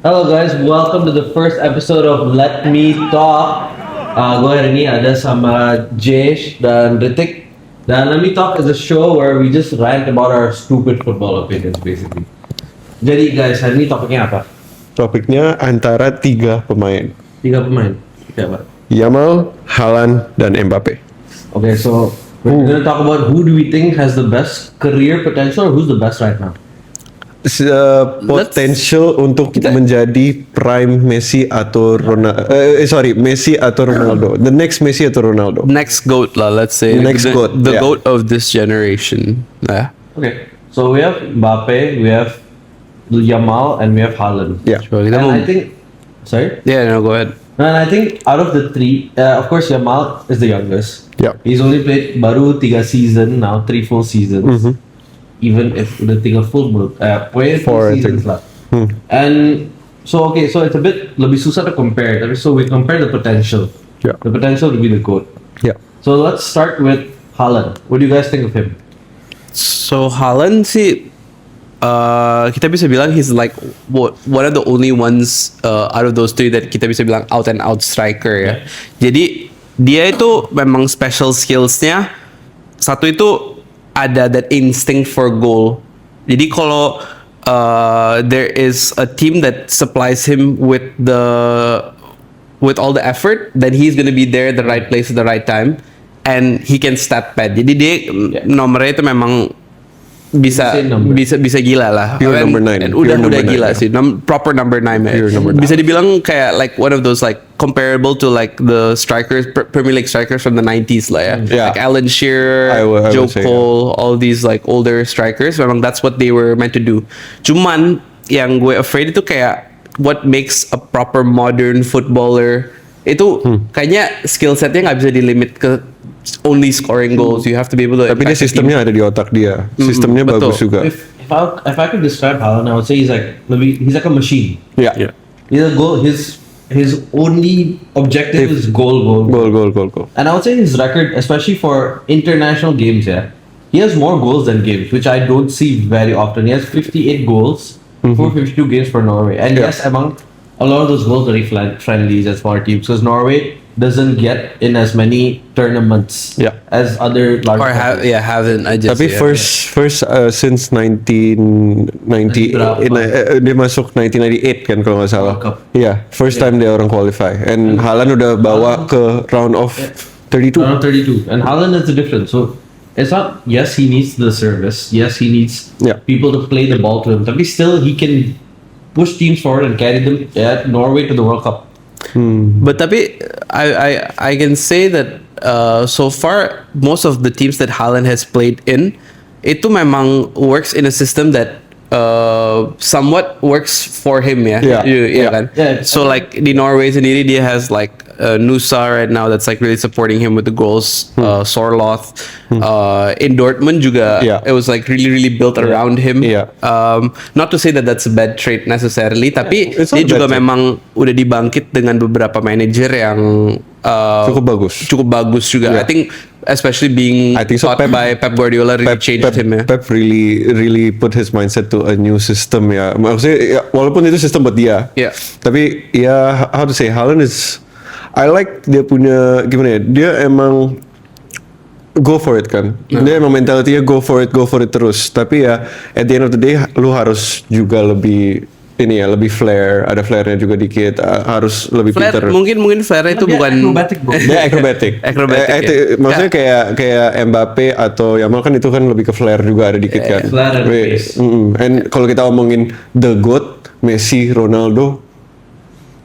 Hello guys, welcome to the first episode of Let Me Talk. Gue hari ini ada sama Jesh dan Ritik. Dan Let Me Talk is a show where we just rant about our stupid football opinions basically. Jadi guys, hari ini topiknya apa? Topiknya antara 3 pemain. 3 pemain. Siapa? Yamal, Haaland, dan Mbappe. Okay, so we're gonna talk about who do we think has the best career potential or who's the best right now. Potential untuk menjadi prime Messi atau Messi atau Ronaldo. The next Messi atau Ronaldo. Next GOAT lah, let's say. Next GOAT, The yeah. GOAT of this generation. Yeah. Okay, so we have Mbappe, we have Yamal, and we have Haaland. Yeah. Sure, kita And mau- I think, sorry? Yeah, no, go ahead. And I think out of the three, of course Yamal is the youngest. Yeah. He's only played baru 3 season now, 3 full seasons. Even if the thing a full played 4 4, I think. seasons lah. And so okay, so it's a bit lebih susah to compare. So we compare the potential. Yeah. The potential to be the GOAT. Yeah. So let's start with Haaland. What do you guys think of him? So Haaland sih, kita bisa bilang he's like one of the only ones out of those three that kita bisa bilang out and out striker ya. Jadi dia itu memang special skillsnya satu itu ada that instinct for goal. Jadi kalau there is a team that supplies him with all the effort, then he's gonna be there at the right place at the right time, and he can stat pad. Jadi dia nomornya itu memang bisa Insane number. bisa gila lah. Pure And- number 9. and Pure udah number gila 9, sih. Proper number 9. Pure number 9. Bisa dibilang kayak like one of those like comparable to like the strikers, Premier League strikers from the 90s lah ya. Yeah. Like Alan Shearer, I would Joe say, Cole, all these like older strikers. Memang that's what they were meant to do. Cuman yang gue afraid itu kayak what makes a proper modern footballer itu kayaknya skill setnya nggak bisa dilimit ke only scoring goals. You have to be able to. Tapi dia impact the team. sistemnya ada di otak dia. Sistemnya betul. bagus juga. If I could describe Haaland, I would say he's like a machine. Yeah. Yeah. He's a goal. His only objective is goal. Goal. And I would say his record, especially for international games, he has more goals than games, which I don't see very often. He has 58 goals for 52 games for Norway. And Yeah. yes, among a lot of those goals are friendlies and small teams, because Norway doesn't get in as many tournaments Yeah. as other large Or countries. haven't I just Tapi first since 1990 dia masuk 1998 kan kalau nggak salah. World Cup. Iya, first time dia orang qualify. And Haaland udah bawa ke round of 32. Around 32. And Haaland is the difference. So it's not, yes, he needs the service. Yes, he needs Yeah. people to play the ball to him. But still, he can push teams forward and carry them Norway to the World Cup. But tapi I can say that so far most of the teams that Haaland has played in itu memang works in a system that somewhat works for him ya. Yeah. Iya kan? Yeah. So like di Norway sendiri dia has like Nusa right now that's like really supporting him with the goals. Sorloth. In Dortmund juga Yeah. it was like really built around him. Yeah. Not to say that that's a bad trait necessarily, tapi it's dia not a juga bad trait. memang udah dibangkit dengan beberapa manajer yang Cukup bagus. juga. Yeah. I think especially being I think so. taught by Pep Guardiola really changed him ya. Pep really put his mindset to a new system ya. Maksudnya ya, walaupun itu sistem buat dia. Yeah. Tapi ya how to say Haaland is I like dia punya gimana ya? Dia emang go for it kan. Dia emang mentalitinya go for it terus. Tapi ya at the end of the day lu harus juga lebih lebih flair, ada flairnya juga dikit, harus lebih Flair, pinter. mungkin Flair itu Dia bukan acrobatic, bro. Dia acrobatic. Maksudnya kayak Mbappe atau Yamal kan itu kan lebih ke flair juga ada dikit kan. Flair and pace. And kalau kita omongin the GOAT, Messi, Ronaldo,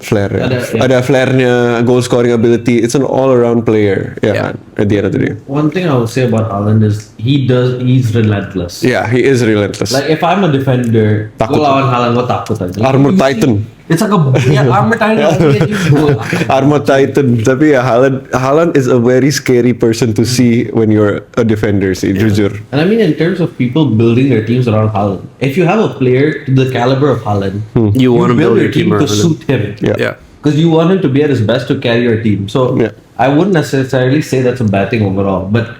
flair ya. Ada flairnya, goal scoring ability. It's an all around player ya kan. At the end of the day. One thing I will say about Haaland is he's relentless. Yeah, he is relentless. Like if I'm a defender, Takut. gue lawan Haaland, gue takut aja. Armor Titan. It's like Armor Titan. Armor Titan. Tapi ya Haaland is a very scary person to see when you're a defender sih, jujur. And I mean, in terms of people building their teams around Haaland, if you have a player to the caliber of Haaland, you want to build build your your team team to around him. suit him. Yeah. Because you want him to be at his best to carry your team. So Yeah. I wouldn't necessarily say that's a bad thing overall, but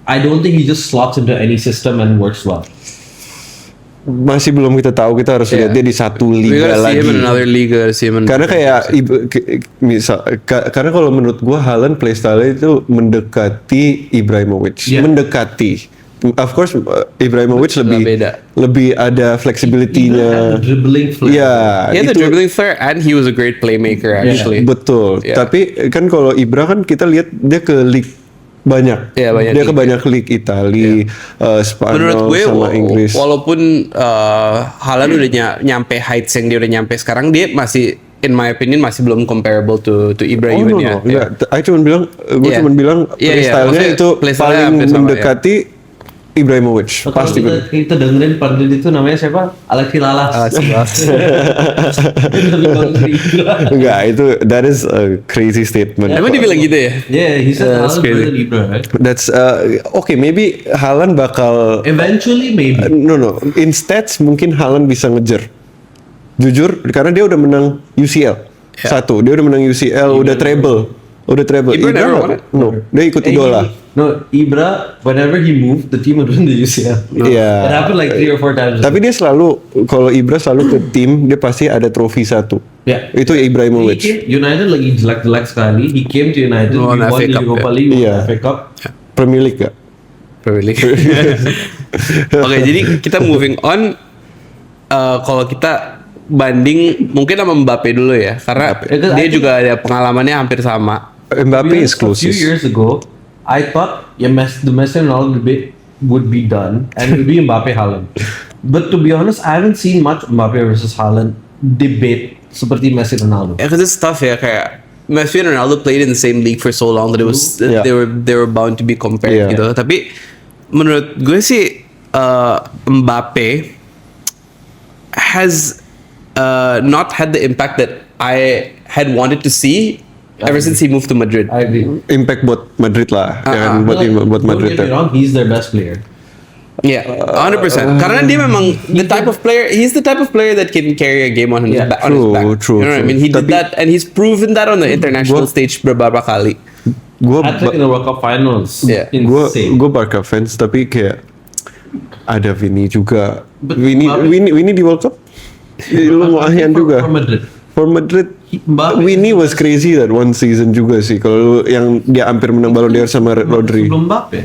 I don't think he just slots into any system and works well. masih belum kita tahu, kita harus lihat dia di satu We liga gotta see lagi. him in another league, gotta see him in Karena kayak karena kalau menurut gua Haaland playstyle itu mendekati Ibrahimovic, Yeah. mendekati. Of course Ibrahimovic Nggak beda. lebih ada Had flexibility-nya. the dribbling flair. Iya, He had the itu dribbling flair and he was a great playmaker actually. betul. Yeah. Tapi kan kalau Ibra kan kita lihat dia ke league banyak. Iya, banyak Dia ke league, banyak league Itali, Spanyol Menurut gue sama Inggris. walaupun Haaland udah nyampe heights yang dia udah nyampe sekarang, dia masih in my opinion masih belum comparable to Ibra Oh even no, ya. no, enggak. Aku cuma bilang, gue Yeah. cuma bilang Iya, iya. playstyle-nya Maksudnya itu playstyle-nya paling hampir sama, mendekati Ibrahimovic. So, kalau Pasti kita, kita dengerin Pandit itu namanya siapa? Alexi Lalas. Lebih bagus dari Ibra. Enggak, itu that is a crazy statement. Emang dia bilang gitu ya? Yeah, he said That's Haaland crazy. better than Ibra, right? That's okay, maybe Haaland bakal Eventually, maybe. no, in stats mungkin Haaland bisa ngejar. Jujur, karena dia udah menang UCL. Ya. Satu, dia udah menang UCL, udah treble. Ibra never won it. No, dia ikut idola. No, Ibra, whenever he moved, the team would win the UCL. Iya. It happened like 3 or 4 times. Tapi dia selalu, kalau Ibra selalu ke tim, dia pasti ada trofi satu. Yeah. Itu He Ibrahimovic. came, United lagi jelek-jelek sekali. He came to United, Won we won FA the Cup, Europa ya. League, won Iya. FA Cup. Premier League gak? Premier League. Oke, jadi kita moving on. Kalau kita banding mungkin sama Mbappe dulu ya, karena Because dia I think- juga ada pengalamannya hampir sama. Mbappe is A few closest. years ago, I thought the Messi and Ronaldo debate would be done and it would be Mbappe Haaland. But to be honest, I haven't seen much Mbappe versus Haaland debate seperti Messi Ronaldo. Yeah, because it's tough ya, kayak Messi and Ronaldo played in the same league for so long that it was Yeah. they were bound to be compared Yeah. gitu. Tapi menurut gue sih Mbappe has not had the impact that I had wanted to see ever since he moved to Madrid. I agree. Impact buat Madrid lah, ya kan? buat Madrid. Don't get me ya. wrong, he's their best player. Yeah, 100%. Karena dia memang the type of player. He's the type of player that can carry a game on his Yeah, back. On his back. true, You know what I true. mean? He did Tapi- that, and he's proven that on the international Gua- stage beberapa kali. Gue Hat-trick in the World Cup Finals. Yeah. Insane. gue Barca fans, tapi kayak ada Vini juga. But Vini di World Cup. Lu mau ahian juga. For Madrid. For Madrid, Mbappe Vini was crazy that one season juga sih. Kalau yang dia hampir menang Ballon d'Or sama Rodri Sebelum Mbappe.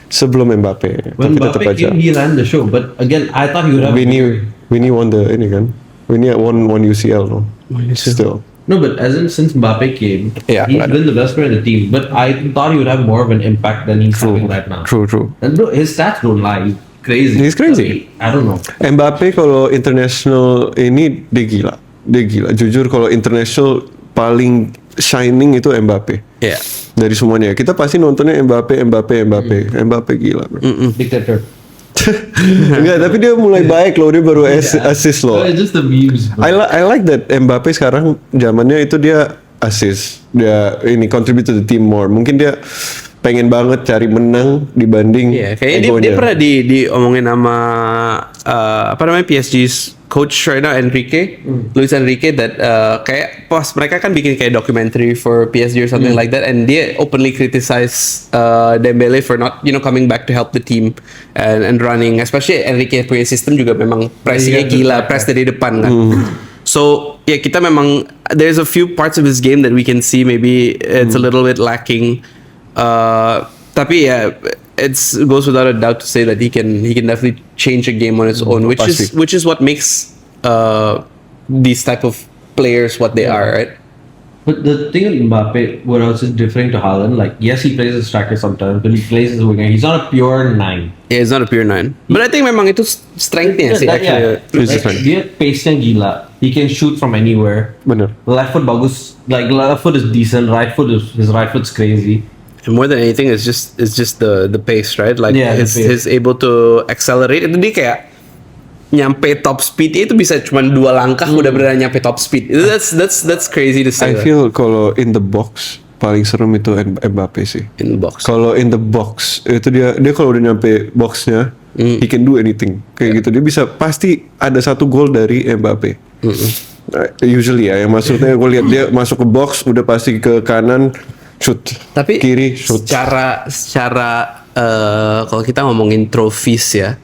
sebelum Mbappe. When Tapi tetap Mbappe aja. came, he ran the show. But again, I thought he would have. Vini won the ini kan. Vini won UCL no. Still. No, but as in since Mbappe came, Yeah, he's right. been the best player in the team. But I thought he would have more of an impact than he's having right now. True. And bro, his stats don't lie. He's crazy. He's crazy. I don't know. Mbappe kalau international ini dia gila. Jujur kalau international paling shining itu Mbappe. Yeah. Dari semuanya. Kita pasti nontonnya Mbappe. Mbappe gila, bro. Dictator. Enggak, tapi dia mulai baik loh. Dia baru assist loh. It's just the memes. Bro. I like that Mbappe sekarang zamannya itu dia assist. Dia ini contribute to the team more. Mungkin dia pengen banget cari menang dibanding Iya, kayaknya dia pernah diomongin sama apa namanya PSG's coach right now Enrique, Luis Enrique, that kayak pas mereka kan bikin kayak documentary for PSG or something like that, and dia openly criticize Dembele for not coming back to help the team and running, especially Enrique punya sistem juga memang pressingnya Iya, gila, betul. press dari depan kan. So ya kita memang there's a few parts of his game that we can see maybe it's a little bit lacking. Tapi ya, it goes without a doubt to say that he can definitely change a game on its own, which is what makes these type of players what they are, right? But the thing with Mbappe, what else is different to Haaland? Like, yes, he plays as a striker sometimes, but he plays as a winger. He's not a pure 9. Yeah, it's not a pure 9. But I think memang itu strength-nya sih actually. Like, dia pace-nya gila. He can shoot from anywhere. bener. Left foot bagus. Like, left foot is decent. His right foot's crazy. And more than anything, it's just the pace, right? Like Yeah, the he's pace. able to accelerate. Itu dia kayak nyampe top speed itu bisa cuma 2 langkah udah beneran nyampe top speed. That's crazy to say. I feel kalau in the box paling serem itu Mbappe sih. in the box. Kalau in the box itu dia kalau udah nyampe boxnya, he can do anything kayak gitu. Dia bisa pasti ada satu gol dari Mbappe. Usually ya, yang maksudnya gue lihat dia masuk ke box udah pasti ke kanan shoot, Tapi kiri shoot. secara kalau kita ngomongin trophies ya,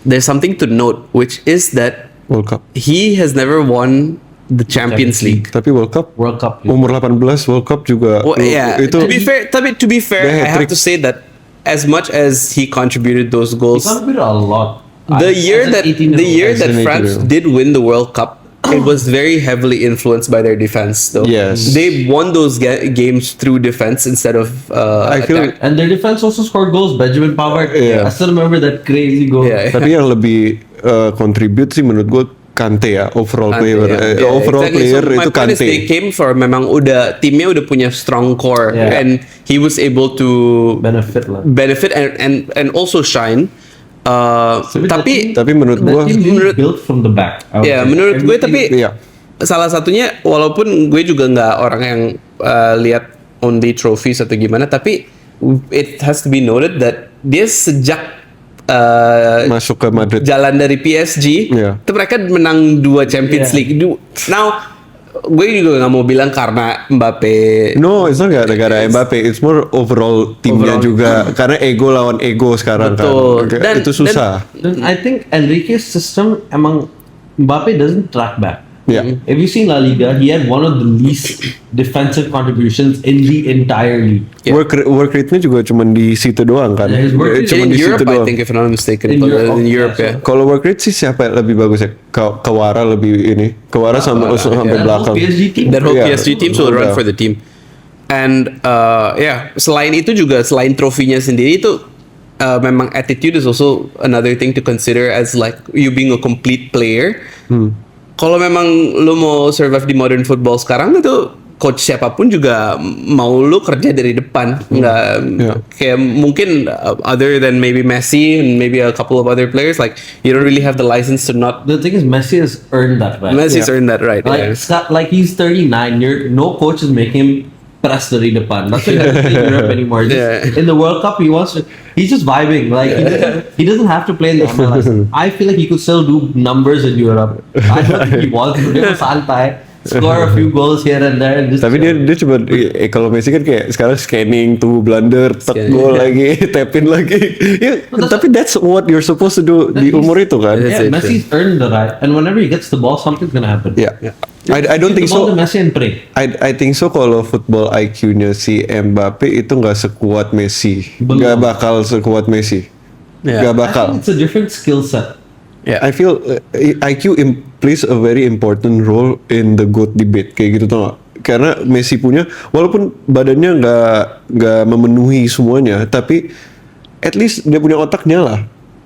there's something to note, which is that World Cup. he has never won the Champions League. Tapi World Cup World Cup. umur 18 World Cup juga. Well, yeah. Itu To be fair, Dia I have hat-trick. to say that as much as he contributed those He goals, contributed a lot. the year that As that an France 18-year-old. did win the World Cup, it was very heavily influenced by their defense. Though Yes. they won those games through defense instead of I feel- attack. And their defense also scored goals. Benjamin Pavard. Yeah. I still remember that crazy goal. Yeah. Tapi yang lebih contribute sih menurut gue Kante ya, overall Kante, player. yeah. Overall Exactly. player So my itu point is Kante. they came for memang timnya udah punya strong core Yeah. and he was able to Benefit lah. benefit and also shine. Tapi Tapi menurut That gue, team really menurut- built from the back. I would ya say. menurut gue Everything- tapi iya. salah satunya walaupun gue juga nggak orang yang lihat only trophies atau gimana, tapi it has to be noted that dia sejak Masuk ke Madrid. jalan dari PSG Iya. itu mereka menang 2 Champions Yeah. League. Now gue juga nggak mau bilang karena Mbappe. No, it's not gara-gara Mbappe. It's more overall timnya Overall. juga. Karena ego lawan ego sekarang Betul. kan. Dan- Itu susah. Then I think Enrique's system emang Mbappe doesn't track back. Yeah. If you see La Liga, he had one of the least defensive contributions in the entire league. Yeah. Work rate-nya juga cuma di situ doang kan. Yeah, his work rate- Cuma in di Europe situ I doang. think if I'm not mistaken In in Europe, Europe, yeah, ya. Kalau work rate sih siapa yang lebih bagus ya? Kawara lebih ini. Kawara sampai Yeah, belakang. PSG team. That whole Yeah. PSG teams will run Yeah. for the team. And selain itu juga selain trofinya sendiri itu memang attitude is also another thing to consider as like you being a complete player. Kalau memang lu mau survive di modern football sekarang itu coach siapapun juga mau lu kerja dari depan, nggak Yeah. kayak mungkin other than maybe Messi and maybe a couple of other players, like you don't really have the license to not. The thing is, Messi has earned that right. Messi's earned that right. Like, yeah. like he's 39. No coach is making him press dari depan. That's why he doesn't play in Europe anymore. Yeah. In the World Cup, he's just vibing. Like he doesn't have to play in the MLS. I feel like he could still do numbers in Europe. I don't think he wants to. Dia santai, score a few goals here and there. And just Tapi dia cuma kalau Messi kan kayak sekarang scanning tuh blunder, tek Scanning. gol lagi, tapin lagi. Ya, tapi that's what you're supposed to do di umur itu kan. Yeah. yeah, Messi's earned the right. And whenever he gets the ball, something's gonna happen. Yeah. I don't think Give the ball so. to Messi and pray. I think so kalau football IQ-nya si Mbappe itu nggak sekuat Messi. Belum. Nggak bakal sekuat Messi. Yeah. Nggak I bakal. think it's a different skill set. Yeah. I feel IQ plays a very important role in the GOAT debate kayak gitu tau gak? Karena Messi punya walaupun badannya nggak memenuhi semuanya, tapi at least dia punya otaknya lah.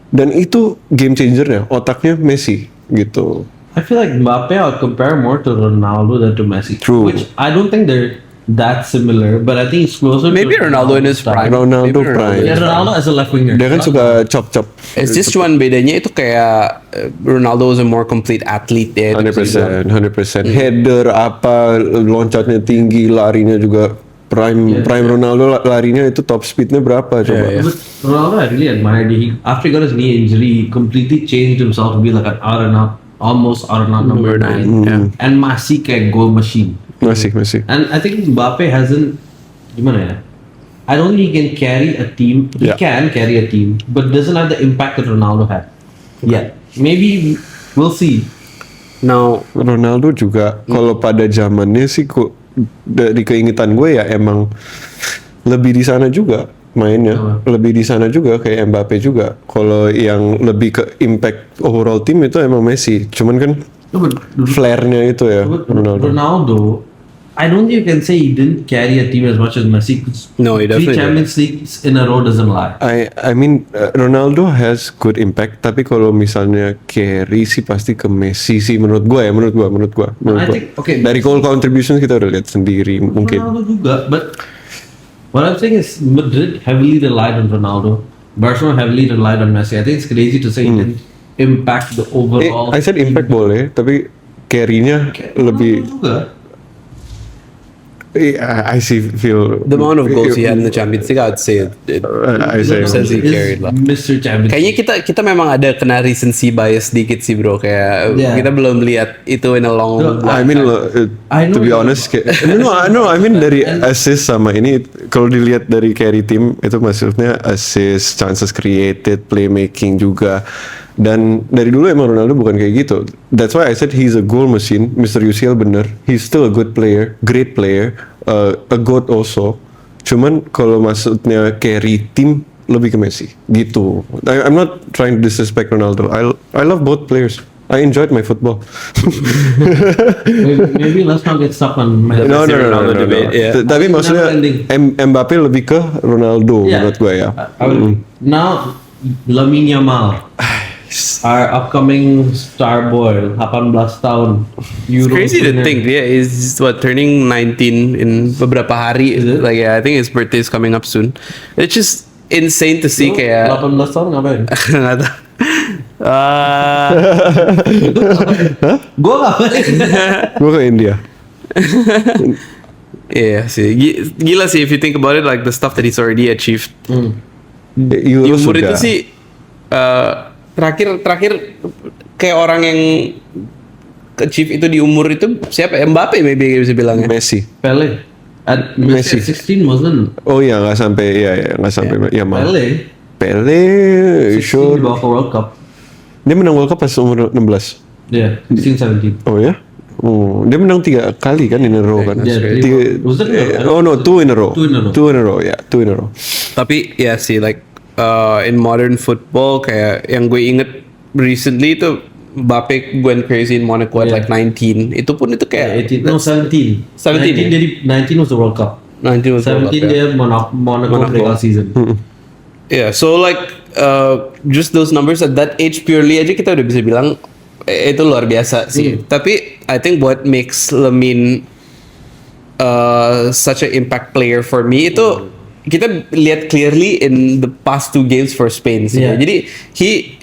Dan itu game changernya, otaknya Messi gitu. I feel like Mbappe I would compare more to Ronaldo than to Messi. True. Which I don't think they're that similar, but I think it's closer Maybe to Ronaldo in his style. prime. Ronaldo Maybe prime. Yeah, Ronaldo as a left winger. Dia kan suka chop-chop. It's just cuman bedanya itu kayak Ronaldo is a more complete athlete ya. 100%, 100%. Header apa, loncatnya tinggi, larinya juga prime Ronaldo larinya itu top speednya berapa coba? Yeah. But Ronaldo, I really admired. After he got his knee injury, he completely changed himself to be like an out and out, almost out and out number 9. Yeah. And masih kayak goal machine. Masih. And I think Mbappe hasn't, gimana ya? I don't think he can carry a team. He Yeah. can carry a team, but doesn't have the impact that Ronaldo had. Yeah. Maybe we'll see. Now, Ronaldo juga kalau pada zamannya sih kok dari keingetan gue ya emang lebih di sana juga mainnya, lebih di sana juga kayak Mbappe juga. Kalau yang lebih ke impact overall tim itu emang Messi. Cuman kan No, but flair-nya itu ya But Ronaldo. Ronaldo, I don't think you can say he didn't carry a team as much as Messi. 'Cause No, he 3 definitely Champions Leagues in a row doesn't lie. I mean Ronaldo has good impact, tapi kalau misalnya carry sih pasti ke Messi sih menurut gue ya, menurut gue. I think, okay, Dari goal contributions kita udah lihat sendiri mungkin. Ronaldo juga, but what I'm saying is Madrid heavily relied on Ronaldo. Barcelona heavily relied on Messi. I think it's crazy to say he didn't impact the overall. I said impact boleh, tapi carry-nya lebih. Ronaldo juga. I see feel the amount of goals he had in the Champions League, I'd say I say Says he Is carried lah. Mr. Champions. kayaknya kita memang ada kena recency bias dikit sih bro, kayak Yeah. kita belum lihat itu in a long. No, I mean I know to be you- honest I mean dari assist sama ini kalau dilihat dari carry team itu maksudnya assist, chances created, playmaking juga Dan dari dulu emang Ronaldo bukan kayak gitu. That's why I said he's a goal machine. Mr. UCL bener. He's still a good player, great player, a goat also. Cuman kalau maksudnya carry tim lebih ke Messi gitu. I'm not trying to disrespect Ronaldo. I love both players. I enjoyed my football. Maybe let's not get stuck on Messi. No. Ronaldo debate, yeah. Tapi maksudnya Never Mbappe lebih ke Ronaldo Yeah. menurut gue ya. Now, Lamine Yamal, our upcoming star boy, 18 tahun. It's Euro crazy to winner. think, yeah, he's turning 19 in beberapa hari. Is it? Like, yeah, I think his birthday is coming up soon. It's just insane to see Lu kayak 18 tahun ngapain? nggak tahu. Ah, Gue ngapain? Gue ke India. iya sih, gila sih if you think about it, like the stuff that he's already achieved. Di Euro umur itu sudah. sih terakhir kayak orang yang achieve itu di umur itu siapa? Mbappe maybe bisa bilangnya. Messi. Pele. At Messi. Messi at 16 wasn't. Oh iya nggak sampai nggak sampai ya mal. Pele. Pele 16 sure. dibawa ke World Cup. Dia menang World Cup pas umur 16. Yeah, 16, 17. Oh ya? Oh, dia menang 3 kali kan in a row kan? Yeah, was it? Oh no, 2 in a row. 2 in a row. 2 in a row, ya, 2 in a row. Tapi ya sih like in modern football kayak yang gue inget recently itu Mbappe went crazy in Monaco at Yeah. like 19. Itu pun itu kayak 18, no 17. 17, 19 jadi 19 was the World Cup. 19 was World Cup, 17 ya. dia Monaco regular season. Yeah, so like just those numbers at that age purely aja kita udah bisa bilang itu luar biasa sih. Tapi I think what makes Lamine such an impact player for me itu kita lihat clearly in the past 2 games for Spain sih. Yeah. Jadi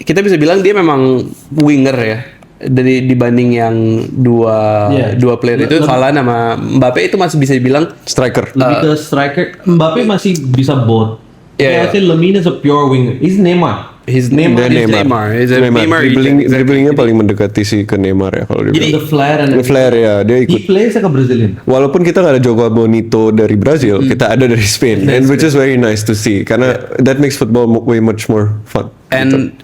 kita bisa bilang dia memang winger ya dari dibanding yang dua Yeah. player itu Haaland sama Mbappe itu masih bisa dibilang Striker. Lebih ke striker. Mbappe masih bisa both. Yeah, I say Lamine is a pure winger. He's Neymar. his Dia Neymar. He's a Neymar. Dribblingnya paling mendekati sih ke Neymar ya kalau dia. Jadi- The flair and Flair ya, dia he ikut. plays like a Brazilian. Walaupun kita nggak ada Joao Bonito dari Brazil, kita ada dari Spain, and which is very nice to see karena that makes football way much more fun. And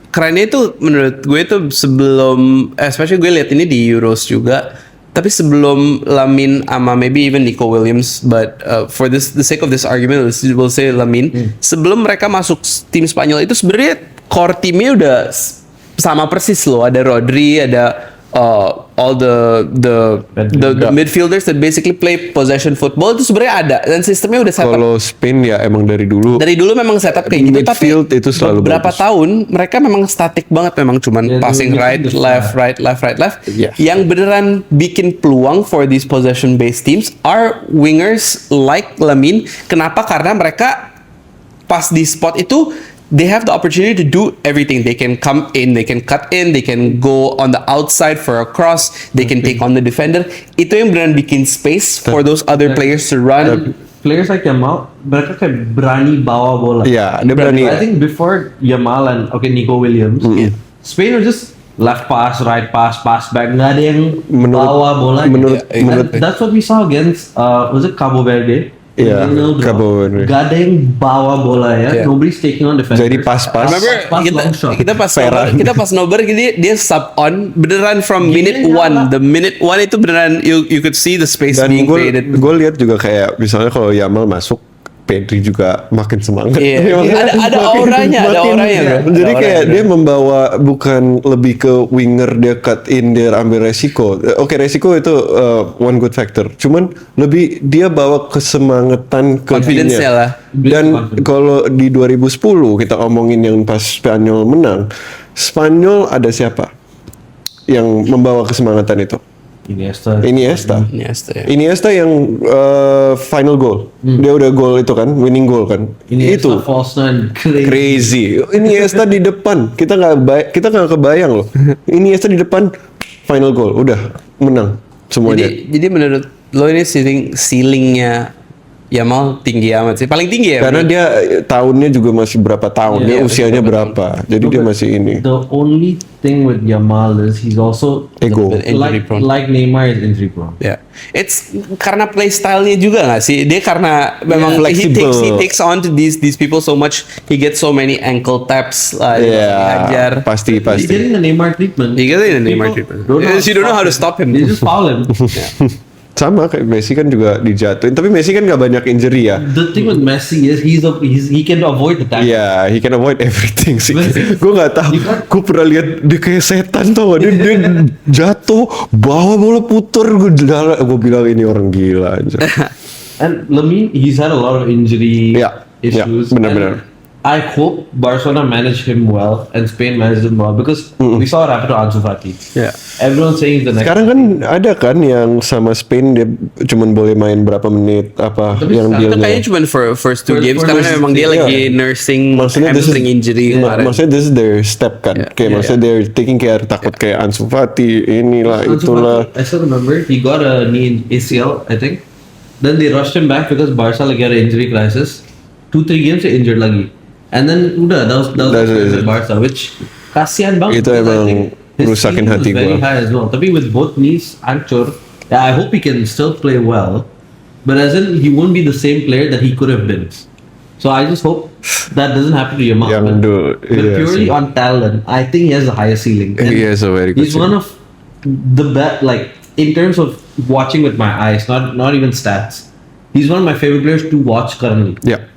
kerennya itu menurut gue itu sebelum, especially gue lihat ini di Euros juga. Tapi sebelum Lamine sama maybe even Nico Williams, but for the sake of this argument, we'll say Lamine. Sebelum mereka masuk tim Spanyol itu sebenarnya core timnya udah sama persis loh. Ada Rodri, ada all the midfielders that basically play possession football itu sebenarnya ada dan sistemnya udah setup. Kalau Spain ya emang dari dulu. Dari dulu memang setup kayak gitu, tapi Midfield itu selalu beberapa bagus. tahun mereka memang statik banget, memang cuman Yeah, passing the right, midfield is left, right, left, right, left. Yeah. Yang beneran bikin peluang for these possession based teams are wingers like Lamine. Kenapa? Karena mereka pas di spot itu they have the opportunity to do everything. They can come in, they can cut in, they can go on the outside for a cross, they can take on the defender. Itu yang beneran bikin space for those other players to run. Players like Yamal, mereka kayak berani bawa bola. Iya, dia berani. I think before Yamal and Nico Williams, Spain was just left pass, right pass, pass back. Nggak ada yang bawa bola. That's what we saw against was it Cabo Verde? Iya, Cabo Verde. Gak ada yang bawa bola ya. Yeah. Nobody's taking on defenders. Jadi pas-pas. Remember Pas long shot. kita pas nobar dia sub on beneran from minute Gini, 1. The minute 1 itu beneran you could see the space Dan being created. gue lihat juga kayak misalnya kalau Yamal masuk, Pedri juga makin semangat. Iya. Ada auranya, ada auranya, bro. Jadi Ada kayak auranya, dia membawa bukan lebih ke winger, dia cut in, dia ambil resiko. Oke, resiko itu one good factor. Cuman lebih dia bawa kesemangatan ke Confidence-nya timnya. lah. Dan kalau di 2010 kita omongin yang pas Spanyol menang, Spanyol ada siapa yang membawa kesemangatan itu? Iniesta. Iniesta yang final goal. Dia udah gol itu kan, winning goal kan. Iniesta Itu false nine. crazy. Iniesta di depan. Kita nggak kebayang loh. Iniesta di depan final goal, udah menang semuanya. Jadi menurut lo ini ceilingnya Yamal tinggi amat sih, paling tinggi ya. Karena menurut- dia tahunnya juga masih berapa tahun, dia Iya, usianya berapa berapa. Jadi dia masih ini. The only thing with Yamal is he's also Ego. bit injury prone. like Neymar is injury prone. Ya, it's karena play style-nya juga nggak sih? Dia karena memang Flexible. he takes on to these people so much. He gets so many ankle taps lah. Iya, dihajar. pasti He's pasti. getting the Neymar treatment. He getting the Neymar People treatment. don't know Yes, you don't know how to stop him. They just foul him. Sama kayak Messi kan juga dijatuhin, tapi Messi kan nggak banyak injury ya. The thing with Messi is he can avoid the tackle. Iya, he can avoid everything sih. Messi- Gue nggak tahu. You kan- Gue pernah lihat dia kayak setan tau gak? Dia jatuh, bawa bola puter. Gue bilang ini orang gila aja. And Lamine, he's had a lot of injury Yeah, yeah, issues. benar-benar. And I hope Barcelona managed him well and Spain managed him well because we saw what happened to Ansu Fati. Ya. Everyone's saying he's the next. Sekarang kan ada kan yang sama Spain dia cuman boleh main berapa menit apa Tapi yang sekarang Itu dia kayaknya cuma first two For- games for karena the- memang dia yeah. lagi nursing Maksudnya this is- hamstring injury kemarin. maksudnya this is their step kan. Yeah. Kayak Yeah, maksudnya they're taking care, takut kayak Ansu Fati inilah Ansu itulah. Fati, I still remember he got a knee ACL, I think. Then they rushed him back because Barca lagi ada injury crisis. 2-3 games dia injured lagi. And then udah that was That's with it. Barca, which kasihan banget. Itu because I emang think his rusakin ceiling hati was very gua. high as well. Tapi with both knees hancur, yeah, I hope he can still play well. But as in he won't be the same player that he could have been. So I just hope that doesn't happen to Yamal. Yang But, dulu, but iya purely sih. on talent, I think he has a higher ceiling. And He has a very good he's one of the best, like in terms of watching with my eyes, not even stats. He's one of my favorite players to watch currently. Ya.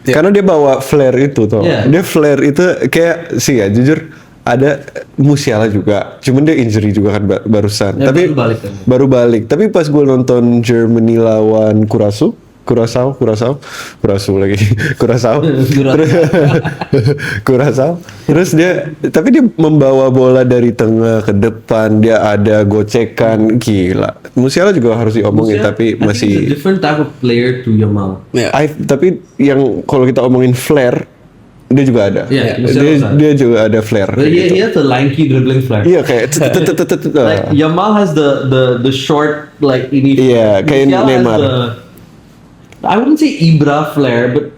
Karena dia bawa flare itu tuh. Yeah. Dia flare itu kayak sih ya jujur ada Musiala juga. Cuman dia injury juga kan barusan. Ya, Tapi baru balik kan. baru balik. Tapi pas gue nonton Germany lawan Curaçao lagi. Curaçao. Curaçao. Terus dia tapi dia membawa bola dari tengah ke depan, dia ada gocekan, gila. Musiala juga harus diomongin Musiala, tapi I think he's a masih different type of player to Yamal. Ya. tapi yang kalau kita omongin flare dia juga ada. Iya, Dia juga ada flare. But kayak he gitu. has the lanky dribbling flair. Iya kayak Like Yamal has the short like ini. Iya, kayak Musiala has Neymar. I wouldn't say Ibra flair, but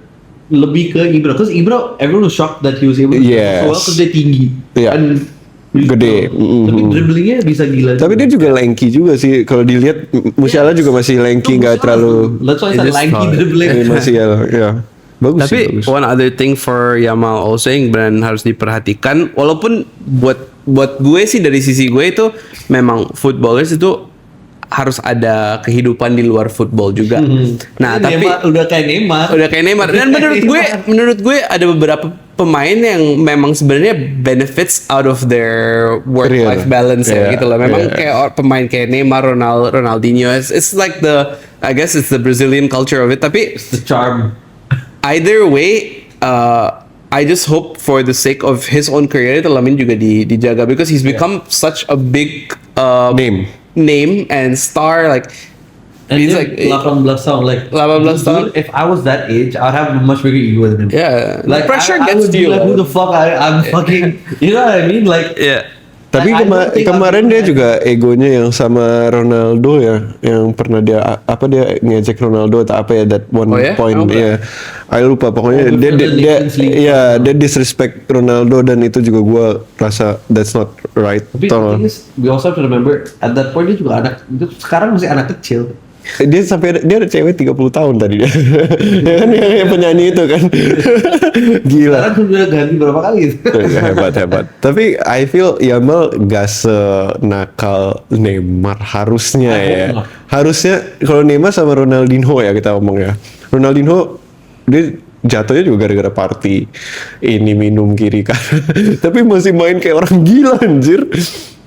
lebih ke Ibra. Because Ibra, everyone was shocked that he was able to do Yes. so well because dia tinggi. Iya. And Gede. Tapi dribblingnya bisa gila. Tapi dia juga lanky juga sih. Kalau dilihat Musiala juga masih lanky, nggak terlalu That's why I It said is lanky tall. dribbling. masih ya. Bagus Tapi sih, bagus. one other thing for Yamal also yang benar harus diperhatikan, walaupun buat gue sih dari sisi gue itu memang footballers itu harus ada kehidupan di luar football juga. Nah, tapi Neymar, udah kayak Neymar. Dan menurut gue ada beberapa pemain yang memang sebenarnya benefits out of their work life Career. balance ya Yeah, gitu loh. Memang yeah. kayak pemain kayak Neymar, Ronaldinho, it's like I guess it's the Brazilian culture of it. Tapi The charm. either way, I just hope for the sake of his own career itu Lamine juga dijaga because he's become such a big name and star like And he's dia like 18 tahun, like 18 tahun. If I was that age, I'd have a much bigger ego than him. yeah, Like pressure I gets would to be you. like, who the fuck I'm fucking, you know what I mean? Like, Yeah. Tapi I don't think kemarin I'm- dia juga egonya yang sama Ronaldo ya, yang pernah dia ngejek Ronaldo atau apa ya that one Oh ya? point Oh, ya. I lupa pokoknya Oh, dia before the dia Nations League. dia disrespect Ronaldo dan itu juga gua rasa that's not right. tapi the Tau thing nggak? is, we also have to remember, at that point dia juga sekarang masih anak kecil. Dia ada cewek 30 tahun tadi dia. Ya kan yang penyanyi itu kan. Gila. Sekarang sudah ganti berapa kali gitu. Hebat. Tapi I feel Yamal gak senakal Neymar harusnya I hope ya. not. Harusnya kalau Neymar sama Ronaldinho ya kita ngomong ya. Ronaldinho dia jatuhnya juga gara-gara party ini minum kiri kanan. Tapi masih main kayak orang gila anjir.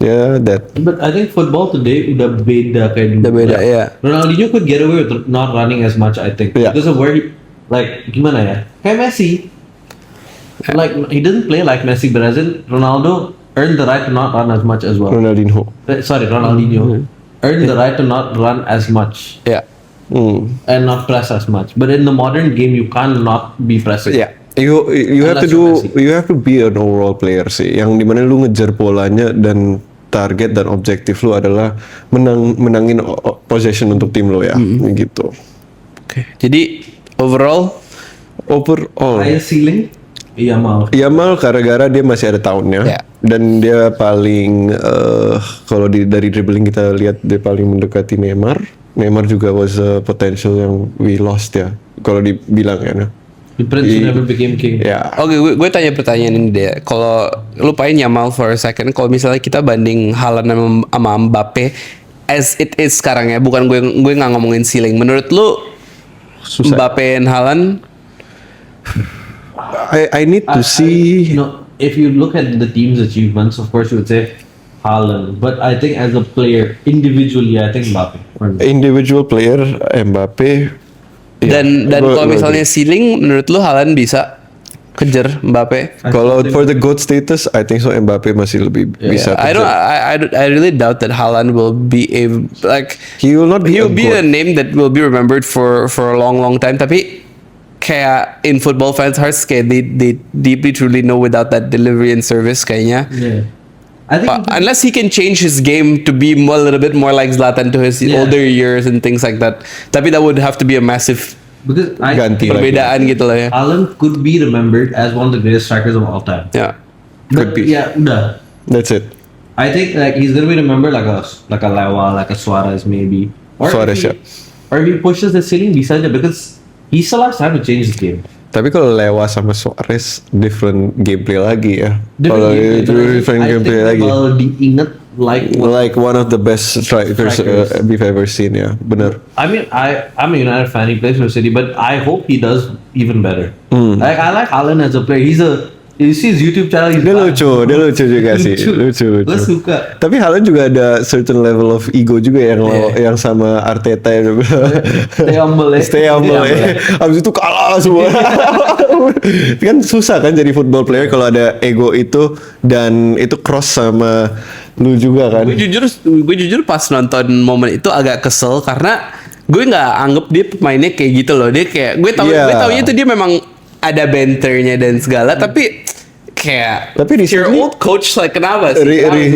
Ya that. But I think football today udah beda kayak dulu. Udah beda, Like, ya. Ronaldinho could get away with not running as much, I think. Yeah. Because of where he, like, gimana ya? Kayak Messi. Like, he doesn't play like Messi, but as in, Ronaldo earned the right to not run as much as well. Ronaldinho. Sorry, Ronaldinho. Earned the right to not run as much. Yeah. And not press as much. But in the modern game, you can't not be pressing. Ya, you have to Unless you're Messi. you have to be an overall player sih. Yang dimana lu ngejar bolanya dan target dan objektif lu adalah menangin possession untuk tim lu ya, gitu. Oke. Jadi overall Overall, Highest ceiling? Yamal. Yamal gara-gara dia masih ada tahunnya Ya. dan dia paling kalau dari dribbling kita lihat dia paling mendekati Neymar. Neymar juga was a potential yang we lost ya. Kalau dibilang ya. Nah. The Prince who never became king. Ya. Oke, gue tanya pertanyaan ini deh. Kalau lupain Yamal for a second, kalau misalnya kita banding Haaland sama Mbappe as it is sekarang ya, bukan gue nggak ngomongin ceiling. Menurut lu Susah. Mbappe and Haaland I need to see. You know, if you look at the team's achievements, of course you would say Haaland. But I think as a player, individually, I think Mbappe. for me. Individual player Mbappe. dan gua kalau misalnya ceiling, menurut lu Haaland bisa kejar Mbappe? kalau for the GOAT status, I think so Mbappe masih lebih bisa. I don't. I really doubt that Haaland will be a like. He will not be He'll a be a GOAT. name that will be remembered for a long time. Tapi kayak in football fans' hearts, kayak they deeply truly know without that delivery and service kayaknya. Yeah. I think Unless he can change his game to be a little bit more like Zlatan to his Yeah. older years and things like that. Tapi that would have to be a massive because I Ganti think lagi. perbedaan gitu lah ya. Haaland could be remembered as one of the greatest strikers of all time. Ya. But be. yeah, udah. That's it. I think like he's gonna be remembered like a Lewa, like a Suarez maybe. Suarez, if he, yeah. Or if he pushes the ceiling, bisa aja because he still has time to change the game. Tapi kalau Lewa sama Suarez different gameplay lagi ya. Different Kalau gameplay, itu but I different think gameplay they lagi. will diingat like Like one of the best strikers Strikers. we've ever seen ya. Bener. I mean, I'm a United fan. He plays for City, but I hope he does even better. Like I like Haaland as a player. You see his YouTube channel. He's Dia fun. lucu juga sih. Lucu. Gue suka. Tapi Haaland juga ada certain level of ego juga yang sama Arteta yang Stay humble, eh. Stay humble, eh. Habis itu kalah semua. Kan susah kan jadi football player kalau ada ego itu dan itu cross sama lu juga kan. Gue jujur pas nonton momen itu agak kesel karena gue nggak anggap dia pemainnya kayak gitu loh. Dia kayak gue taunya itu dia memang ada banternya dan segala, tapi kayak Tapi your recently- old coach like kenapa sih?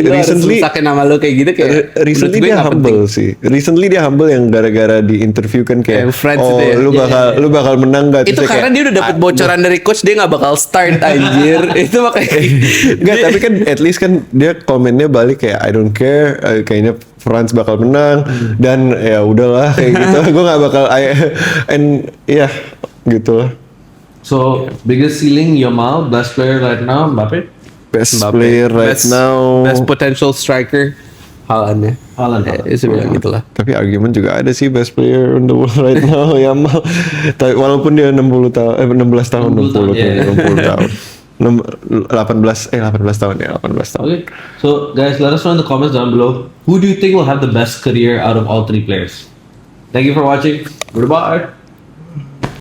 recently- rusakin nama lu kayak gitu kayak Recently menurut gue dia nggak humble penting. sih. Recently dia humble yang gara-gara di interview kan kayak Yang friends oh itu ya. lu bakal menang gak? Itu karena dia udah dapet bocoran dari coach dia nggak bakal start anjir. Itu makanya Enggak, tapi kan at least kan dia komennya balik kayak I don't care, kayaknya France bakal menang dan ya udahlah kayak gitu. Gue nggak bakal and ya gitu lah. So biggest ceiling Yamal, best player right now Mbappe. Best Mbappe. player right Best- now. best potential striker Haaland ya. Haaland. Itu bilang gitulah. Tapi argumen juga ada sih best player in the world right now Yamal. Tapi walaupun dia 16 tahun 60 tahun, yeah. 60 tahun. 18 tahun ya, 18 tahun. Okay. So guys, let us know in the comments down below. Who do you think will have the best career out of all three players? Thank you for watching. Goodbye.